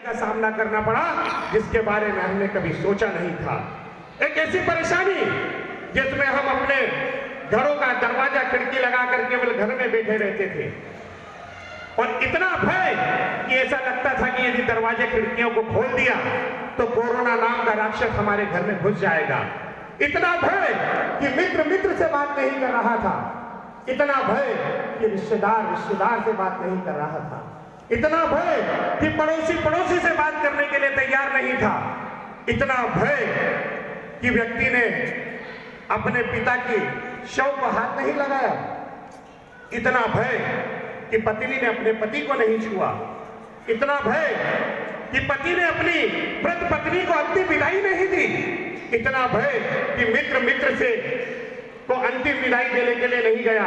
का सामना करना पड़ा जिसके बारे में हमने कभी सोचा नहीं था। एक ऐसी परेशानी जिसमें हम अपने घरों का दरवाजा खिड़की लगाकर केवल घर में बैठे रहते थे और इतना भय कि ऐसा लगता था कि यदि दरवाजे खिड़कियों को खोल दिया तो कोरोना नाम का राक्षस हमारे घर में घुस जाएगा। इतना भय कि मित्र मित्र से बात नहीं कर रहा था, इतना भय कि रिश्तेदार रिश्तेदार से बात नहीं कर रहा था, इतना भय कि पड़ोसी पड़ोसी से बात करने के लिए तैयार नहीं था, इतना भय कि व्यक्ति ने अपने पिता की शव पर हाथ नहीं लगाया, इतना भय कि पत्नी ने अपने पति को नहीं छुआ, इतना भय कि पति ने अपनी वृद्ध पत्नी को अंतिम विदाई नहीं दी, इतना भय कि मित्र मित्र से को अंतिम विदाई देने के लिए नहीं गया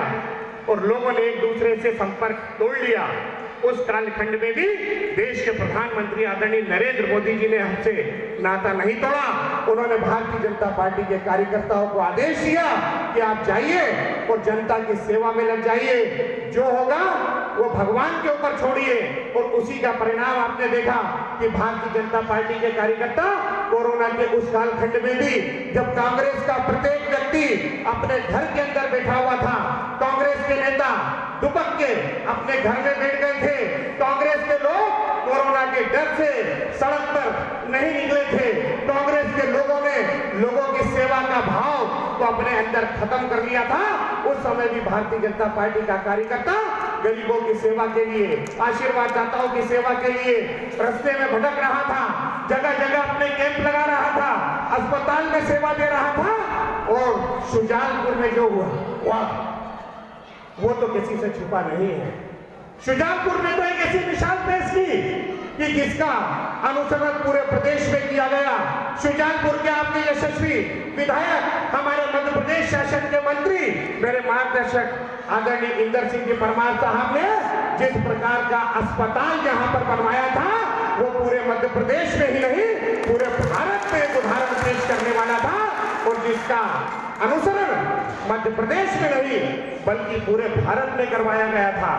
और लोगों ने एक दूसरे से संपर्क तोड़ लिया। उस कालखंड में भी देश के प्रधानमंत्री आदरणीय नरेंद्र मोदी जी ने हमसे नाता नहीं तोड़ा। उन्होंने भारतीय जनता पार्टी के कार्यकर्ताओं को आदेश दिया कि आप जाइए और जनता की सेवा में लग जाइए, जो होगा वो भगवान के ऊपर छोड़िए। और उसी का परिणाम आपने देखा कि भारतीय जनता पार्टी के कार्यकर्ता कोरोना के उस कालखंड में भी, जब कांग्रेस का प्रत्येक व्यक्ति अपने घर के अंदर बैठा हुआ था, कांग्रेस के नेता दुबक के अपने घर में बैठ गए थे, कांग्रेस के लोग कोरोना के डर से सड़क पर नहीं निकले थे, कांग्रेस के लोगों ने लोगों की सेवा का भाव को अपने अंदर खत्म कर लिया था। उस समय भी भारतीय जनता पार्टी का कार्यकर्ता गरीबों की सेवा के लिए, आशीर्वाद दाताओं की सेवा के लिए रास्ते में भटक रहा था, जगह जगह अपने कैंप लगा रहा था, अस्पताल में सेवा दे रहा था। और शुजालपुर में जो हुआ वो तो किसी से छुपा नहीं है। शुजालपुर में तो एक ऐसी मिसाल पेश की कि जिसका अनुसरण पूरे प्रदेश में किया गया। शुजालपुर के आपके यशस्वी विधायक, हमारे मध्य प्रदेश शासन के मंत्री, मेरे मार्गदर्शक आदरणीय इंदर सिंह जी परमार साहब ने जिस प्रकार का अस्पताल यहाँ पर बनवाया था, वो पूरे मध्य प्रदेश में ही नहीं पूरे भारत में एक उदाहरण पेश करने वाला था और जिसका अनुसरण मध्य प्रदेश में नहीं बल्कि पूरे भारत में करवाया गया था।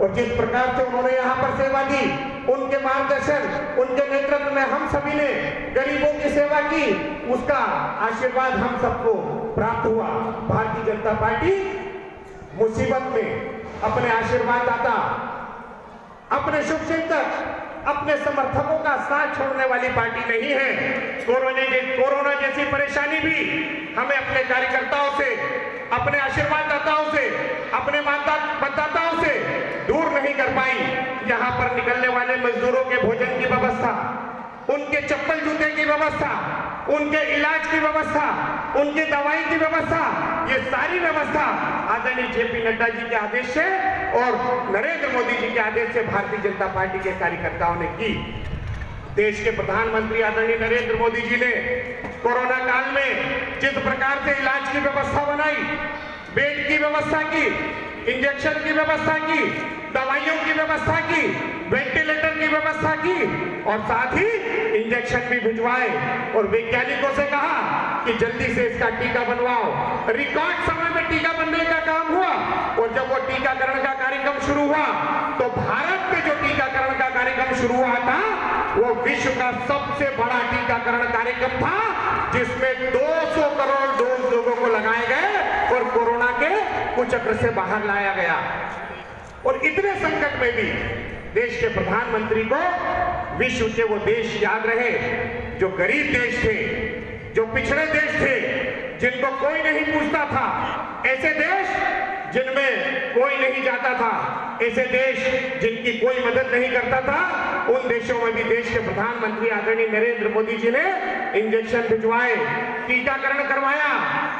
और जिस प्रकार से उन्होंने यहाँ पर सेवा दी, उनके मार्गदर्शन, उनके नेतृत्व में हम सभी ने गरीबों की सेवा की, उसका आशीर्वाद हम सबको प्राप्त हुआ। भारतीय जनता पार्टी मुसीबत में अपने आशीर्वाद दाता, अपने शुभचिंतक, अपने समर्थकों का साथ छोड़ने वाली पार्टी नहीं है। कोरोना जैसी परेशानी भी हमें अपने कार्यकर्ताओं से, अपने आशीर्वाददाताओं से, अपने मतदाताओं से दूर नहीं कर पाई। यहाँ पर निकलने वाले मजदूरों के भोजन की व्यवस्था, उनके चप्पल जूते की व्यवस्था, उनके इलाज की व्यवस्था, उनकी दवाई की व्यवस्था, ये सारी व्यवस्था आदरणीय जेपी नड्डा जी के आदेश से और नरेंद्र मोदी जी के आदेश से भारतीय जनता पार्टी के कार्यकर्ताओं ने की। देश के प्रधानमंत्री आदरणीय नरेंद्र मोदी जी ने कोरोना काल में जिस प्रकार से इलाज की व्यवस्था बनाई, बेड की व्यवस्था की, इंजेक्शन की व्यवस्था की, दवाइयों की व्यवस्था की, वेंटिलेटर की व्यवस्था की और साथ ही इंजेक्शन भी भिजवाए और वैज्ञानिकों से कहा कि जल्दी से इसका टीका बनवाओ। रिकॉर्ड समय में टीका बनने का काम हुआ और जब वो टीकाकरण का कार्यक्रम शुरू हुआ तो भारत में जो टीकाकरण का कार्यक्रम शुरू हुआ था वो विश्व का सबसे बड़ा टीकाकरण कार्यक्रम था, जिसमें 200 करोड़ डोज लोगों को लगाए गए और कोरोना के कुचक्र से बाहर लाया गया। और इतने संकट में भी देश के प्रधानमंत्री को विश्व के वो देश याद रहे जो गरीब देश थे, जो पिछड़े देश थे, जिनको कोई नहीं पूछता था, ऐसे देश जिनमें कोई नहीं जाता था, ऐसे देश जिनकी कोई मदद नहीं करता था, उन देशों में भी देश के प्रधानमंत्री आदरणीय नरेंद्र मोदी जी ने इंजेक्शन भिजवाए, टीकाकरण करवाया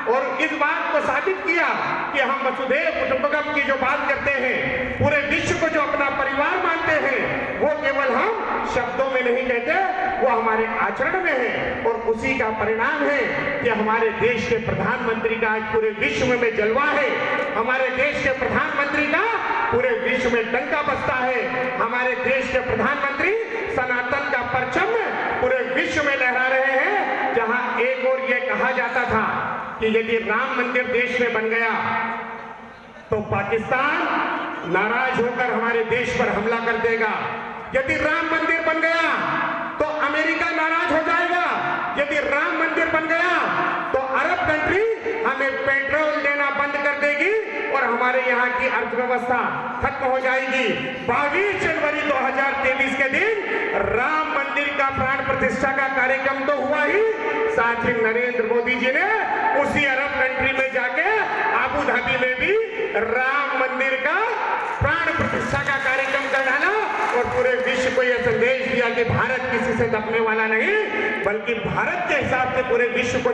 और इस बात को साबित किया कि हम वसुधैव कुटुंबकम की जो बात करते हैं, पूरे विश्व को जो अपना परिवार मानते हैं, वो केवल हम शब्दों में नहीं कहते, वो हमारे आचरण में है। और उसी का परिणाम है कि हमारे देश के प्रधानमंत्री का आज पूरे विश्व में जलवा है, हमारे देश के प्रधानमंत्री का पूरे विश्व में डंका बजता है, हमारे देश के प्रधानमंत्री सनातन का परचम पूरे विश्व में लहरा रहे हैं। जहां एक और ये कहा जाता था कि यदि राम मंदिर देश में बन गया तो पाकिस्तान नाराज होकर हमारे देश पर हमला कर देगा, यदि राम मंदिर बन गया अमेरिका नाराज हो जाएगा। यदि राम मंदिर बन गया तो अरब कंट्री हमें पेट्रोल देना बंद कर देगी और हमारे यहाँ की अर्थव्यवस्था खत्म हो जाएगी। 22 जनवरी 2023 के दिन राम मंदिर का प्राण प्रतिष्ठा का कार्यक्रम तो हुआ ही, साथ ही नरेंद्र मोदी जी ने उसी अरब कंट्री में जाके आबू धाबी में भी राम मंदिर का प्राण प्रतिष्ठा का कार्यक्रम कर डाला और पूरे विश्व को यह संदेश दिया कि भारत किसी से दबने वाला नहीं, बल्कि भारत के हिसाब से पूरे विश्व को